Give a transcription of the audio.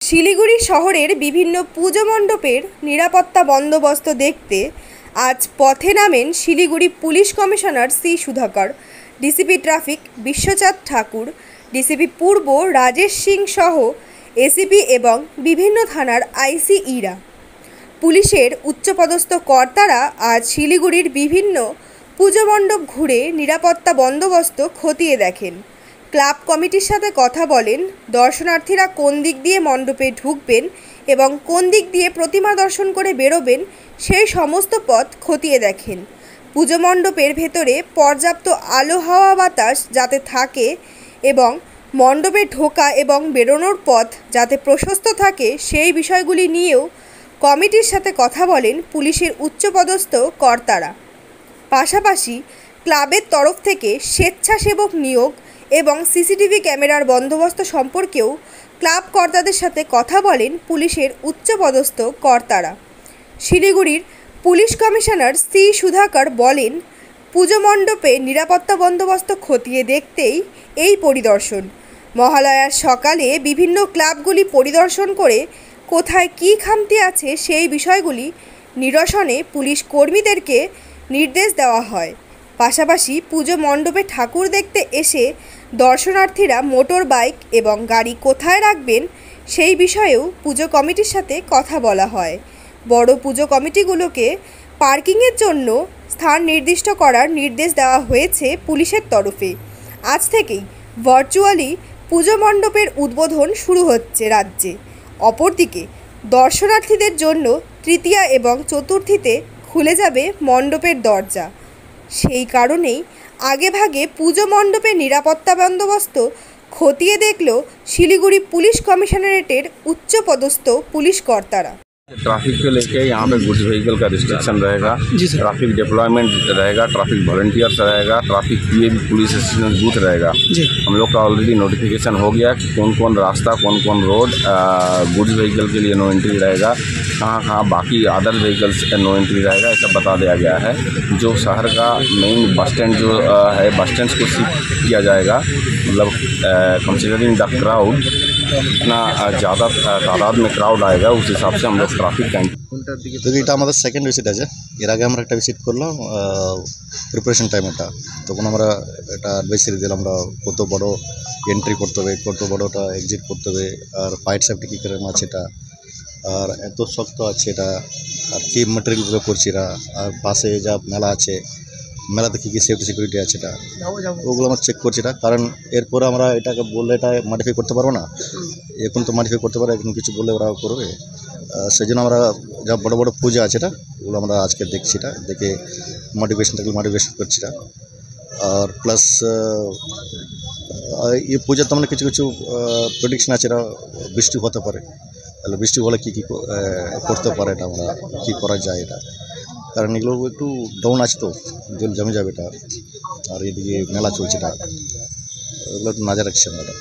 শিলিগুড়ি শহরের বিভিন্ন পুজো মণ্ডপের নিরাপত্তা বন্দোবস্ত দেখতে আজ পথে নামেন Siliguri police commissioner C Sudhakar, DCP traffic Bishwachand Thakur, DCP পূর্ব রাজেশ সিং সহ এসিপি এবং বিভিন্ন থানার আইসিইরা। পুলিশের উচ্চপদস্থ কর্তারা আজ শিলিগুড়ির বিভিন্ন পুজো মণ্ডপ ঘুরে নিরাপত্তা বন্দোবস্ত খতিয়ে দেখেন। ক্লাব কমিটির সাথে কথা বলেন, দর্শনার্থীরা কোন দিক দিয়ে মণ্ডপে ঢুকবেন এবং কোন দিক দিয়ে প্রতিমা দর্শন করে বেরোবেন সেই সমস্ত পথ খতিয়ে দেখেন। পুজো মণ্ডপের ভেতরে পর্যাপ্ত আলো হাওয়া বাতাস যাতে থাকে এবং মণ্ডপে ঢোকা এবং বেরোনোর পথ যাতে প্রশস্ত থাকে সেই বিষয়গুলি নিয়েও কমিটির সাথে কথা বলেন পুলিশের উচ্চপদস্থ কর্তারা। পাশাপাশি ক্লাবের তরফ থেকে স্বেচ্ছাসেবক নিয়োগ এবং সিসিটিভি ক্যামেরার বন্দোবস্ত সম্পর্কেও ক্লাব কর্তাদের সাথে কথা বলেন পুলিশের উচ্চপদস্থ কর্তারা। শিলিগুড়ির পুলিশ কমিশনার সি সুধাকর বলেন, পুজো মণ্ডপে নিরাপত্তা বন্দোবস্ত খতিয়ে দেখতেই এই পরিদর্শন। মহালয়ার সকালে বিভিন্ন ক্লাবগুলি পরিদর্শন করে কোথায় কী খামতি আছে সেই বিষয়গুলি নিরসনে পুলিশ কর্মীদেরকে নির্দেশ দেওয়া হয়। পাশাপাশি পুজো মণ্ডপে ঠাকুর দেখতে এসে দর্শনার্থীরা মোটর বাইক এবং গাড়ি কোথায় রাখবেন সেই বিষয়েও পুজো কমিটির সাথে কথা বলা হয়। বড় পুজো কমিটিগুলোকে পার্কিংয়ের জন্য স্থান নির্দিষ্ট করার নির্দেশ দেওয়া হয়েছে পুলিশের তরফে। আজ থেকেই ভার্চুয়ালি পুজো মণ্ডপের উদ্বোধন শুরু হচ্ছে রাজ্যে। অপরদিকে দর্শনার্থীদের জন্য তৃতীয়া এবং চতুর্থীতে খুলে যাবে মণ্ডপের দরজা। সেই কারণেই আগেভাগে পুজো মণ্ডপের নিরাপত্তা বন্দোবস্ত খতিয়ে দেখল শিলিগুড়ি পুলিশ कमिश्नरेटेर उच्चपदस्थ पुलिस कर्तारा। ट्रैफिक को लेके यहाँ पे गुड्स व्हीकल का रिस्ट्रिक्शन रहेगा जी सर। ट्रैफिक डिप्लॉयमेंट रहेगा, ट्रैफिक वॉलंटियर्स रहेगा, ट्रैफिक पीए पुलिस स्टेशन बूथ रहेगा जी। हम लोग का ऑलरेडी नोटिफिकेशन हो गया कि कौन कौन रास्ता कौन कौन रोड गुड्स व्हीकल के लिए नो एंट्री रहेगा, कहाँ कहाँ बाकी अदर व्हीकल्स नो एंट्री रहेगा, ऐसा बता दिया गया है। जो शहर का मेन बस स्टैंड जो है बस स्टैंड को शिफ्ट किया जाएगा, मतलब कंसिडरिंग द क्राउड इतना ज़्यादा तादाद में क्राउड आएगा उस हिसाब से हम लोग ट्रैफिक তো এটা আমাদের সেকেন্ড ভিজিট আছে। এর আগে আমরা একটা ভিজিট করলাম প্রিপারেশন টাইম, এটা তখন আমরা এটা অ্যাডভাইসারি দিলাম আমরা কত বড় এন্ট্রি করতে হবে, কত বড়টা এক্সিট করতে হবে, আর ফায়ার সেফটি কী করে আছে এটা, আর এত শক্ত আছে এটা, আর কী ম্যাটেরিয়ালগুলো করছি এরা, আর পাশে যা মেলা আছে মেলাতে কী কী সেফটি সিকিউরিটি আছে এটা ওগুলো আমরা চেক করছি এটা। কারণ এরপরে আমরা এটাকে বললে এটা মডিফাই করতে পারবো না, এখন তো মডিফাই করতে পারে, এখন কিছু বললে ওরা করবে। সেই জন্য আমরা যা বড় বড় পূজা আছে এটা ওগুলো আমরা আজকে দেখছি, এটা দেখে মডিফিকেশন থাকলে মডিফিকেশন করছি এটা। আর প্লাস এই পূজার তো মানে কিছু কিছু প্রেডিকশন আছে, এটা বৃষ্টি হতে পারে, তাহলে বৃষ্টি হলে কী কী করতে পারে এটা আমরা কী করা যায় এটা, কারণ এগুলো একটু ডাউন আছে তো জল জমে যাবে এটা, আর এদিকে মেলা চলছে এটা, ওগুলো একটু নজর রাখছি আমরা।